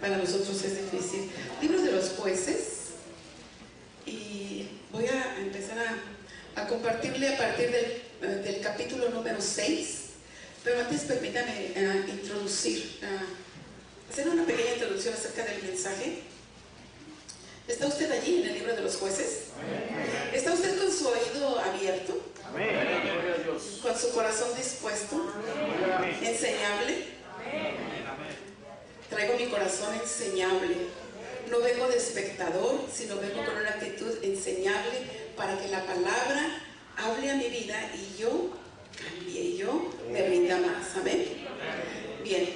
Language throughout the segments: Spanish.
para nosotros es difícil. Libro de los Jueces, y voy a empezar a compartirle a partir del capítulo número 6, pero antes permítame hacer una pequeña introducción acerca del mensaje. ¿Está usted allí en el libro de los Jueces? Amén. ¿Está usted con su oído abierto? Amén. ¿Con su corazón dispuesto? Amén. ¿Enseñable? Amén. Traigo mi corazón enseñable. No vengo de espectador, sino vengo con una actitud enseñable para que la palabra hable a mi vida y yo cambie, y yo me rinda más. Amén. Bien,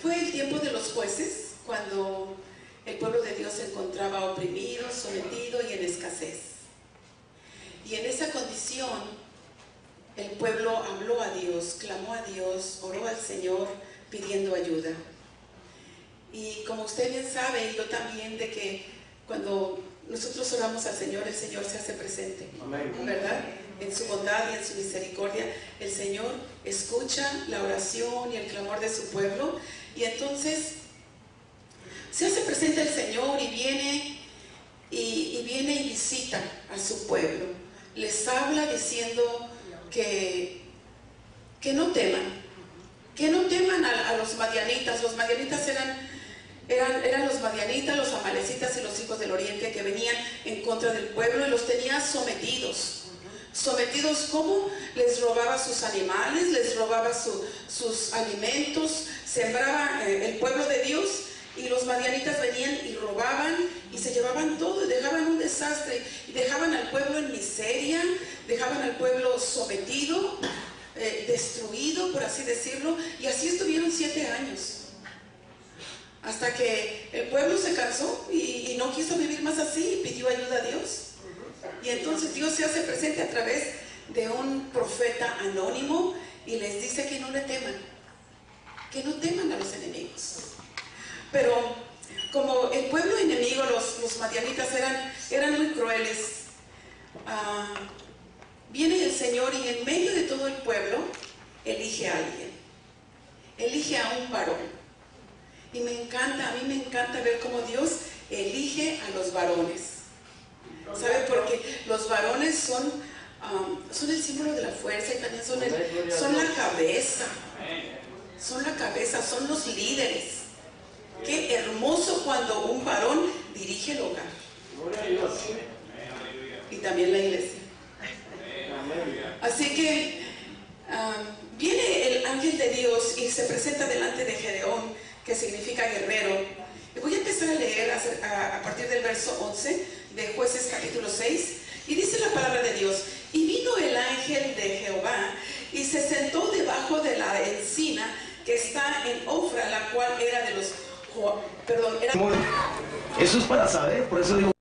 fue el tiempo de los jueces cuando el pueblo de Dios se encontraba oprimido, sometido y en escasez. Y en esa condición, el pueblo habló a Dios, clamó a Dios, oró al Señor pidiendo ayuda. Y como usted bien sabe, y yo también, de que cuando nosotros oramos al Señor, el Señor se hace presente. Amén. ¿Verdad? En su bondad y en su misericordia, el Señor escucha la oración y el clamor de su pueblo. Y entonces se hace presente el Señor y viene y visita a su pueblo. Les habla diciendo que no teman a los madianitas. Los madianitas eran los madianitas, los amalecitas y los hijos del oriente que venían en contra del pueblo y los tenía sometidos. Sometidos, ¿cómo? Les robaba sus animales, les robaba sus alimentos, sembraba el pueblo de Dios. Y los madianitas venían y robaban y se llevaban todo y dejaban un desastre. Y dejaban al pueblo en miseria, dejaban al pueblo sometido, destruido, por así decirlo. Y así estuvieron 7 años. Hasta que el pueblo se cansó y no quiso vivir más así y pidió ayuda a Dios. Y entonces Dios se hace presente a través de un profeta anónimo y les dice que no le teman. Que no teman a los enemigos. Pero como el pueblo enemigo, los madianitas eran muy crueles, viene el Señor y en medio de todo el pueblo elige a alguien, elige a un varón. Y a mí me encanta ver cómo Dios elige a los varones. ¿Sabe? Porque los varones son el símbolo de la fuerza y también son la cabeza. Son la cabeza, son los líderes. Qué hermoso cuando un varón dirige el hogar. Y también la iglesia. Así que viene el ángel de Dios y se presenta delante de Gedeón, que significa guerrero. Y voy a empezar a leer a partir del verso 11 de Jueces capítulo 6. Y dice la palabra de Dios: y vino el ángel de Jehová y se sentó debajo de la encina que está en Ofra, la cual era de los... Eso es para saber, por eso digo.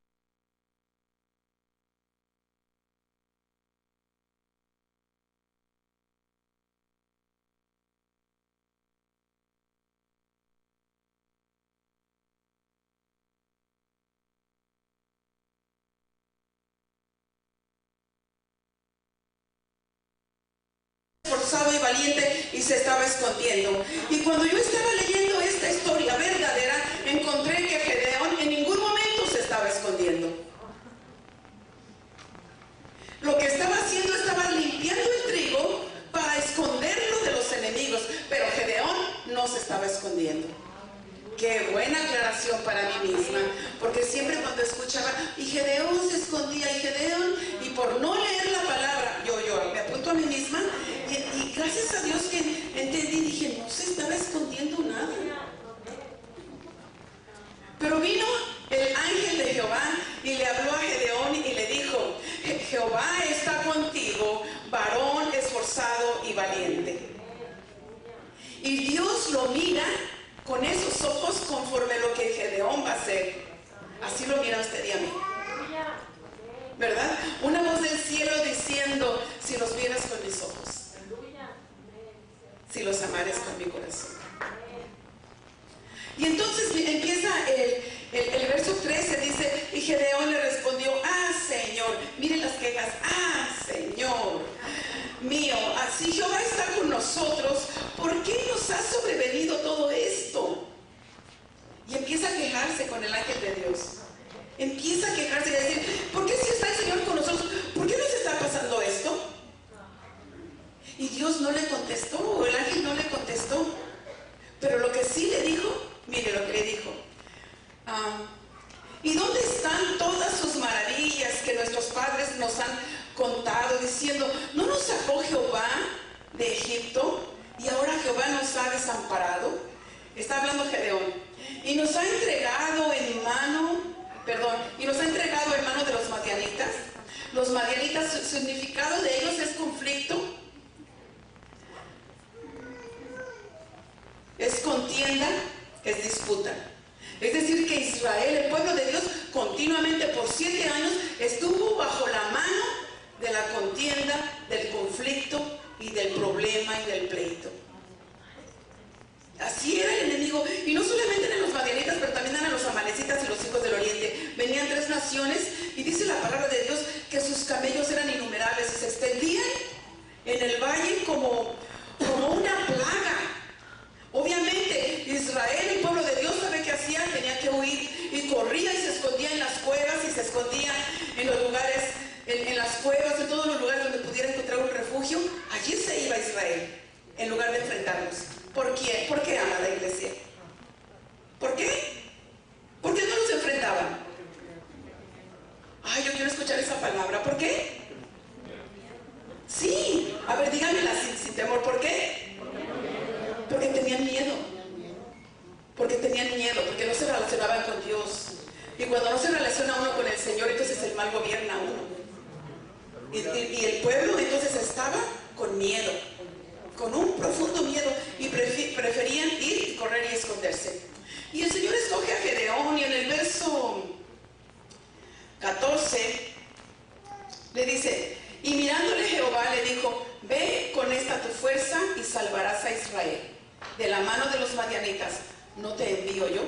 Esforzado y valiente y se estaba escondiendo. Y cuando yo estaba leyendo esta historia verdadera, encontré que Gedeón en ningún momento se estaba escondiendo. Lo que estaba haciendo, estaba limpiando el trigo para esconderlo de los enemigos, pero Gedeón no se estaba escondiendo. Qué buena aclaración para mí misma, porque siempre cuando escuchaba y Gedeón se escondía y Gedeón, y por no leer la palabra, yo me apunto a mí misma y gracias a Dios que entendí, dije, no se estaba escondiendo nada. Pero vino el ángel de Jehová y le habló a Gedeón y le dijo: Jehová está contigo, varón esforzado y valiente. Y Dios lo mira con esos ojos conforme a lo que Gedeón va a hacer. Así lo mira usted y a mí, ¿verdad? Una voz del cielo diciendo: si los vieras con mis ojos, si los amares con mi corazón. Y entonces empieza el verso 13, dice: y Gedeón le respondió: Señor, miren las quejas, Señor mío, así Jehová está con nosotros, ¿por qué nos ha sobrevenido todo esto? con el ángel de Dios. Empieza a quejarse y a decir, ¿por qué si está el Señor con nosotros? ¿Por qué nos está pasando esto? Y Dios no le contestó, o el ángel no le contestó. Pero lo que sí le dijo, mire lo que le dijo. ¿Y dónde están todas sus maravillas que nuestros padres nos han contado, diciendo, ¿no nos sacó Jehová de Egipto? Y ahora Jehová nos ha desamparado. Está hablando Gedeón. Y nos ha entregado en mano de los madianitas. Los madianitas, su significado de ellos es conflicto, es contienda, es disputa. Es decir, que Israel, el pueblo de Dios, continuamente por 7 años estuvo bajo la mano de la contienda, del conflicto y del problema y del pleito. Así era el enemigo. Y no solamente eran los madianitas, pero también eran los amalecitas y los hijos del oriente. Venían 3 naciones y dice la palabra de Dios que sus camellos eran innumerables y se extendían en el valle como una plaga. Obviamente Israel, el pueblo de Dios, ¿sabe qué hacía? Tenía que huir y corría y se escondía en las cuevas y se escondía en los lugares, en las cuevas, en todos los lugares donde pudiera encontrar un refugio. Allí se iba Israel en lugar de enfrentarlos. ¿Por qué? ¿Por qué, amada iglesia? ¿Por qué? ¿Por qué no los enfrentaban? Ay, yo quiero escuchar esa palabra. ¿Por qué? Sí, a ver, díganmela sin temor. ¿Por qué? Porque tenían miedo. Porque tenían miedo, porque no se relacionaban con Dios. Y cuando no se relaciona uno con el Señor, entonces el mal gobierna a uno. Y el pueblo entonces estaba con miedo, con un profundo miedo, y preferían ir y correr y esconderse. Y el Señor escoge a Gedeón, y en el verso 14 le dice, y mirándole Jehová le dijo, ve con esta tu fuerza y salvarás a Israel de la mano de los madianitas. ¿No te envío yo?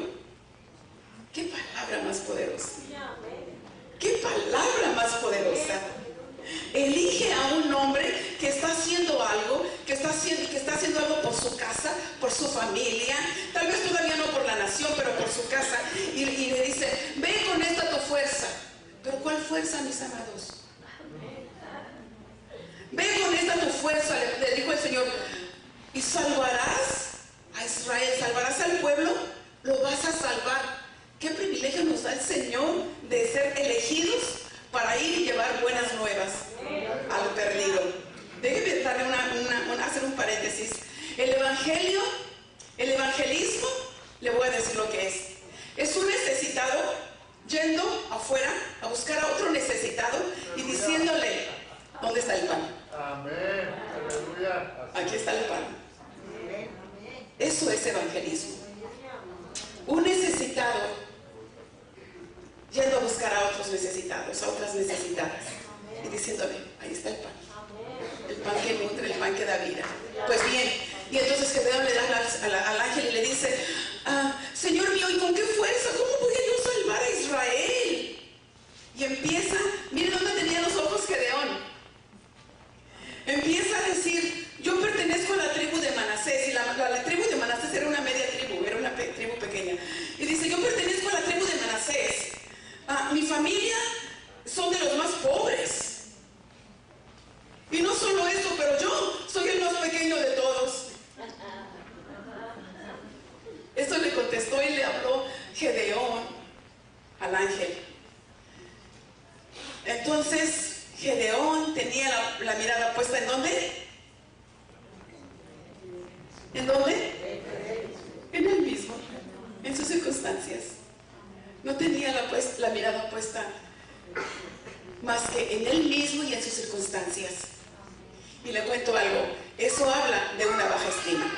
¡Qué palabra más poderosa! ¡Qué palabra más poderosa! Elige a un hombre que está haciendo algo, que está haciendo algo por su casa, por su familia, tal vez todavía no por la nación, pero por su casa, y le dice, ve con esta tu fuerza. ¿Pero cuál fuerza, mis amados? Ve con esta tu fuerza, le dijo el Señor, y salvarás a Israel, salvarás al pueblo, lo vas a salvar. ¿Qué privilegio nos da el Señor de ser elegidos para ir y llevar buenas nuevas al perdido? Déjeme darle hacer un paréntesis. El evangelismo, le voy a decir lo que es un necesitado yendo afuera a buscar a otro necesitado y diciéndole, ¿dónde está el pan? Amén, aleluya. Aquí está el pan. Eso es evangelismo. Un necesitado yendo a buscar a otros necesitados, a otras necesitadas, y diciéndole, ahí está el pan que nutre, el pan que da vida. Pues bien, y entonces Gedeón le da al ángel y le dice, Señor mío, ¿y con qué fuerza? ¿Cómo voy yo a salvar a Israel? Y empieza, mire dónde tenía los ojos Gedeón. Empieza a decir, yo pertenezco a la tribu de Manasés, y la tribu de Manasés era una media tribu, era una tribu pequeña. Y dice, yo pertenezco a la tribu de Manasés. Mi familia son de los más pobres. Y no solo eso, pero yo soy el más pequeño de todos. Esto le contestó y le habló Gedeón al ángel. Entonces Gedeón tenía la mirada puesta ¿en dónde? ¿En dónde? En él mismo, en sus circunstancias. No tenía la mirada puesta más que en él mismo y en sus circunstancias. Y le cuento algo, eso habla de una baja estima.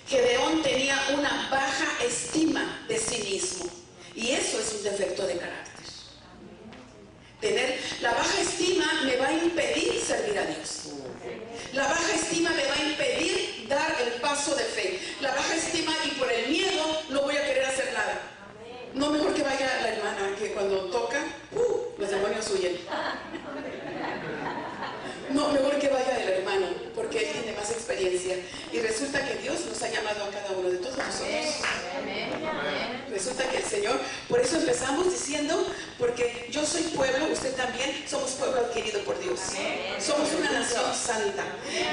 Gedeón tenía una baja estima de sí mismo, y eso es un defecto de carácter. Tener la baja estima me va a impedir servir a Dios. La baja estima me va a impedir dar el paso de fe. La baja estima, y por el miedo no voy a querer hacer nada. No, mejor que vaya la hermana, que cuando toca, los demonios huyen. No, mejor que vaya el hermano, porque él tiene más experiencia. Y resulta que Dios nos ha llamado a cada uno de todos nosotros. Señor. Por eso empezamos diciendo, porque yo soy pueblo, usted también, somos pueblo adquirido por Dios. Somos una nación santa.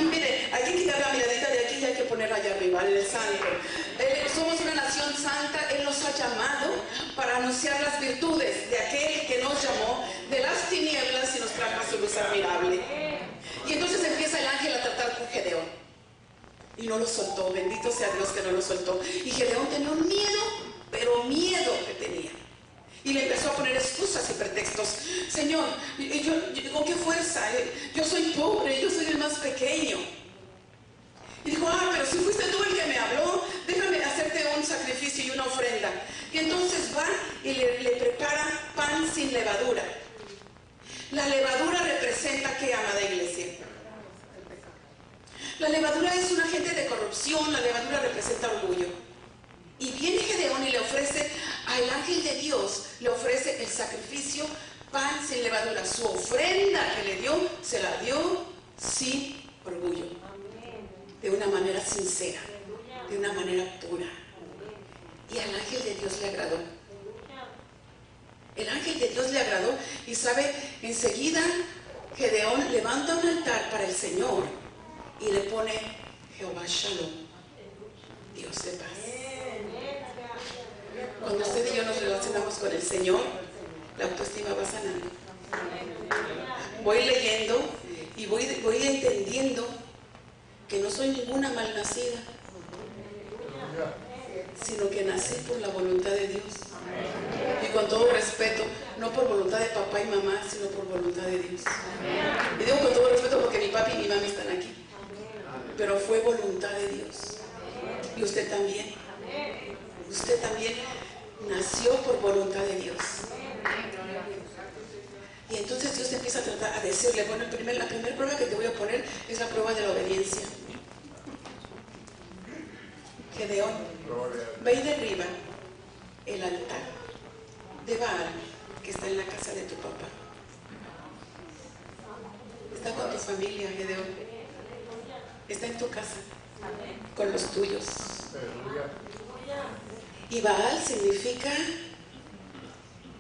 Y mire, hay que quitar la miradita de aquí y hay que ponerla allá arriba, el santo. Somos una nación santa. Él nos ha llamado para anunciar las virtudes de aquel que nos llamó de las tinieblas y nos trajo a su luz admirable. Y entonces empieza el ángel a tratar con Gedeón. Y no lo soltó, bendito sea Dios que no lo soltó. Y Gedeón tenía un miedo, pero miedo que tenía. Y le empezó a poner excusas y pretextos. Señor, ¿con qué fuerza? Yo soy pobre, yo soy el más pequeño. Y dijo, pero si fuiste tú el que me habló, déjame hacerte un sacrificio y una ofrenda. Y entonces va y le prepara pan sin levadura. La levadura representa ¿qué, amada iglesia? La levadura es un agente de corrupción, la levadura representa orgullo. Y viene Gedeón y le ofrece al ángel de Dios, le ofrece el sacrificio, pan sin levadura. Su ofrenda que le dio, se la dio sin orgullo. De una manera sincera, de una manera pura. Y al ángel de Dios le agradó. El ángel de Dios le agradó y sabe, enseguida Gedeón levanta un altar para el Señor y le pone Jehová Shalom, Dios de paz. Cuando usted y yo nos relacionamos con el Señor, la autoestima va sanando. Voy leyendo y voy entendiendo que no soy ninguna malnacida, sino que nací por la voluntad de Dios. Y con todo respeto, no por voluntad de papá y mamá, sino por voluntad de Dios. Y digo con todo respeto porque mi papi y mi mami están aquí. Pero fue voluntad de Dios. Y usted también. Usted también nació por voluntad de Dios. Y entonces Dios empieza a decirle, bueno, la primera prueba que te voy a poner es la prueba de la obediencia. Gedeón, ve y derriba el altar de Baal que está en la casa de tu papá. Está con tu familia, Gedeón. Está en tu casa, con los tuyos. Y Baal significa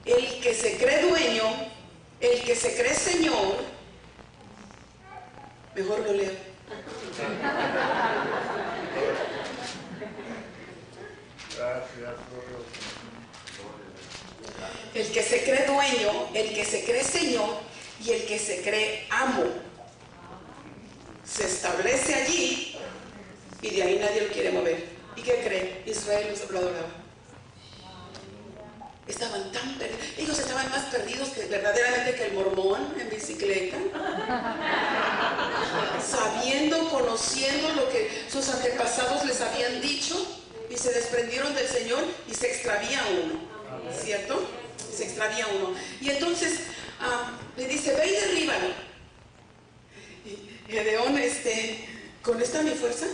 el que se cree dueño, el que se cree señor. Mejor lo leo. El que se cree dueño, el que se cree señor y el que se cree amo. Se establece allí y de ahí nadie lo quiere mover. ¿Y qué cree? Israel lo adoraba. Estaban tan perdidos. Ellos estaban más perdidos que verdaderamente que el mormón en bicicleta. Sabiendo, conociendo lo que sus antepasados les habían dicho y se desprendieron del Señor y se extravía uno. ¿Cierto? Se extravía uno. Y entonces le dice, ve y derríbalo. Y Gedeón, ¿con esta mi fuerza?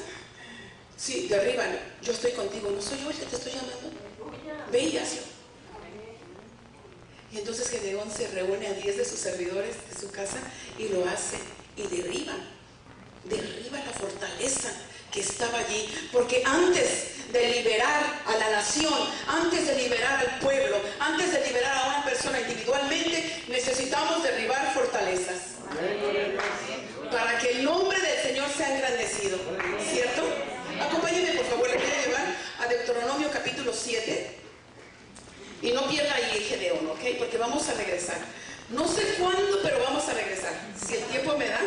Sí, derríbalo. Yo estoy contigo. ¿No soy yo el que te estoy llamando? Ve y hazlo. Y entonces Gedeón se reúne a 10 de sus servidores de su casa y lo hace. Y derriba la fortaleza que estaba allí. Porque antes de liberar a la nación, antes de liberar al pueblo, antes de liberar a una persona individualmente, necesitamos derribar fortalezas. Para que el nombre del Señor sea engrandecido. ¿Cierto? Acompáñenme, por favor, le voy a llevar a Deuteronomio capítulo 7. Y no pierda ahí Gedeón, ¿ok? Porque vamos a regresar. No sé cuándo, pero vamos a regresar. Si el tiempo me da,